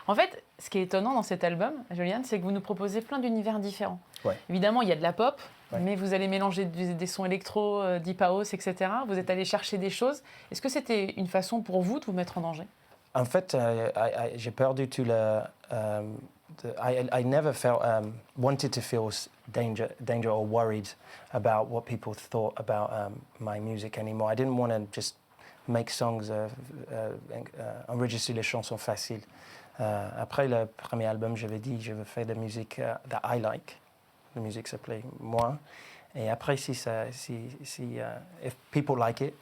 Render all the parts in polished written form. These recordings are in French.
En fait, ce qui est étonnant dans cet album, Julian, c'est que vous nous proposez plein d'univers différents. Ouais. Évidemment, il y a de la pop, Ouais. mais vous allez mélanger des sons électro, deep house, etc. Vous êtes allé chercher des choses. Est-ce que c'était une façon pour vous de vous mettre en danger? En fait, j'ai perdu tout le... I never felt wanted to feel danger or worried about what people thought about my music anymore. I didn't want to just make songs, enregistrer les chansons faciles. Après le premier album, j'avais dit je veux faire de la musique that I like. La musique s'appelait Moi. Et après, if people like it,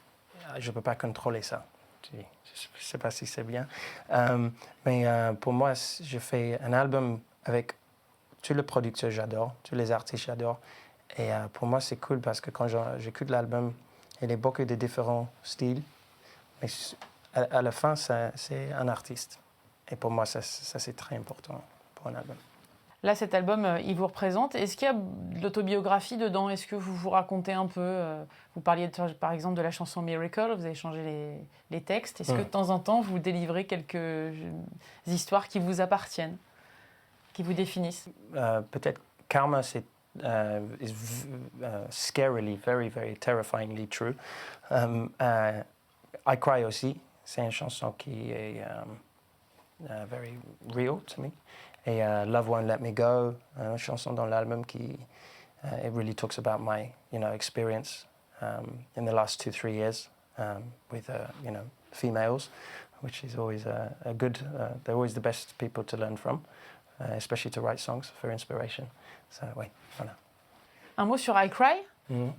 je ne peux pas contrôler ça. Je ne sais pas si c'est bien. Mais pour moi, je fais un album avec tous les producteurs, j'adore, tous les artistes, j'adore. Et pour moi, c'est cool parce que quand j'écoute l'album, il y a beaucoup de différents styles. Mais à la fin, c'est un artiste. Et pour moi, ça c'est très important pour un album. Là, cet album, il vous représente. Est-ce qu'il y a de l'autobiographie dedans? Est-ce que vous vous racontez un peu Vous parliez par exemple de la chanson Miracle, vous avez changé les textes. Est-ce que de temps en temps, vous délivrez quelques histoires qui vous appartiennent, qui vous définissent? Peut-être Karma, c'est scarily, very, very terrifyingly true. I Cry aussi, c'est une chanson qui est very real to me. Et Love Won't Let Me Go, une chanson dans l'album qui it really talks about my experience in the last 2-3 years with females, which is always a good. They're always the best people to learn from, especially to write songs for inspiration. So oui, voilà. Un mot sur I Cry.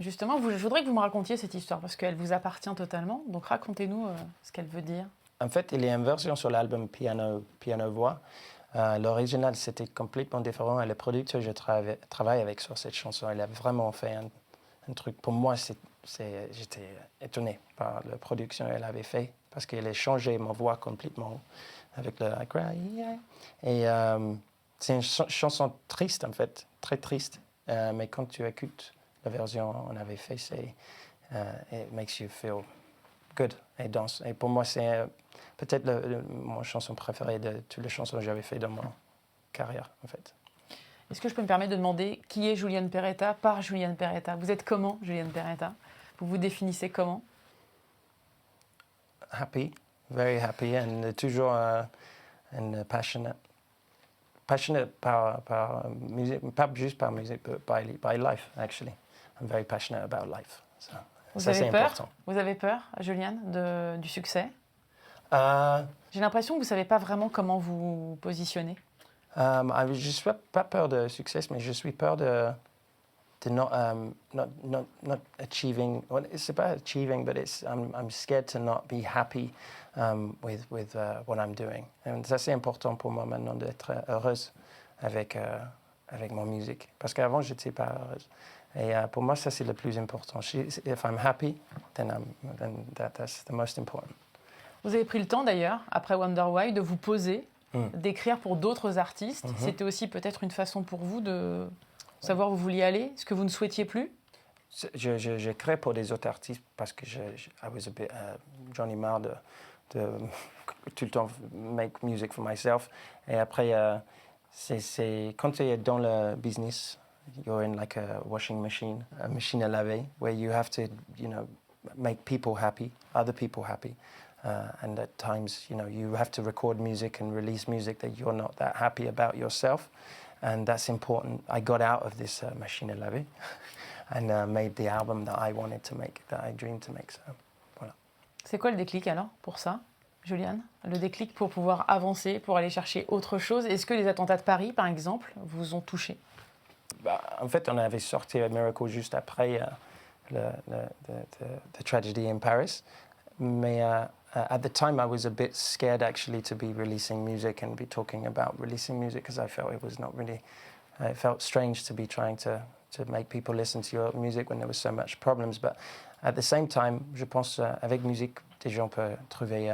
Justement, je voudrais que vous me racontiez cette histoire parce qu'elle vous appartient totalement. Donc racontez-nous ce qu'elle veut dire. En fait, il y a une version sur l'album piano-voix. L'original, c'était complètement différent. Et le producteur que je travaille avec sur cette chanson, il a vraiment fait un truc. Pour moi, j'étais étonné par la production qu'elle avait fait parce qu'elle a changé ma voix complètement avec le I Cry. Yeah. Et c'est une chanson triste, en fait, très triste. Mais quand tu écoutes la version qu'on avait fait, it makes you feel good et danse. Et pour moi, c'est peut-être mon chanson préférée de toutes les chansons que j'avais fait dans ma carrière, en fait. Est-ce que je peux me permettre de demander qui est Julian Peretta par Julian Peretta? Vous êtes comment, Julian Peretta? Vous vous définissez comment? Happy, very happy, and toujours and passionate. Passionate par musique, pas juste par musique, but by life, actually. I'm very passionate about life. So, ça, c'est important. Vous avez peur, Julian, du succès? J'ai l'impression que vous ne savez pas vraiment comment vous positionner. Je suis pas peur de succès, mais je suis peur de not achieving. Well, it's about achieving, but I'm scared to not be happy with what I'm doing. Et ça c'est important pour moi maintenant d'être heureuse avec ma musique, parce qu'avant j'étais pas heureuse. Et pour moi ça c'est le plus important. If I'm happy, then that's the most important. Vous avez pris le temps d'ailleurs, après Wonder Why, de vous poser, d'écrire pour d'autres artistes. C'était aussi peut-être une façon pour vous de savoir où vous vouliez aller, ce que vous ne souhaitiez plus? J'écris pour des autres artistes parce que j'en ai marre de tout le temps make music for myself. Et après, c'est quand tu es dans le business, you're in like a washing machine, a machine à laver, where you have to, make people happy, other people happy. And at times, you have to record music and release music that you're not that happy about yourself. And that's important. I got out of this machine à laver and made the album that I wanted to make, that I dreamed to make. So, voilà. C'est quoi le déclic alors pour ça, Julian? Le déclic pour pouvoir avancer, pour aller chercher autre chose? Est-ce que les attentats de Paris, par exemple, vous ont touché? En fait, on avait sorti Miracle juste après the tragedy in Paris. Mais at the time, I was a bit scared actually to be releasing music and be talking about releasing music because I felt it was not really. It felt strange to be trying to make people listen to your music when there was so much problems. But at the same time, je pense avec musique, des gens peuvent trouver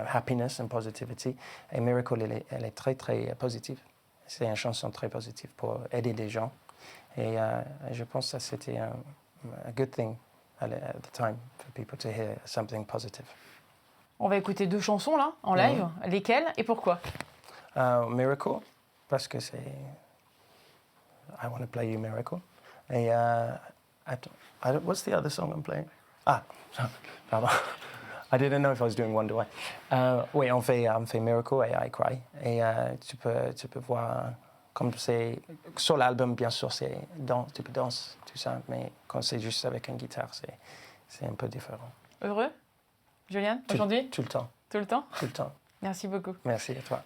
happiness and positivity. Et Miracle, elle est très très positive. C'est une chanson très positive pour aider les gens. Et je pense que ça c'était a good thing at the time for people to hear something positive. On va écouter 2 chansons là, en live. Lesquelles et pourquoi? Miracle, parce que c'est I Want to Play You Miracle. Et what's the other song I'm playing? Ah, pardon. I didn't know if I was doing Wonder Way. Oui, on fait Miracle et I Cry. Et tu peux voir, comme c'est sur l'album, bien sûr, tu peux danser, tout ça, mais quand c'est juste avec une guitare, c'est un peu différent. Heureux, Julian, aujourd'hui? Tout le temps. Tout le temps? Tout le temps. Merci beaucoup. Merci à toi.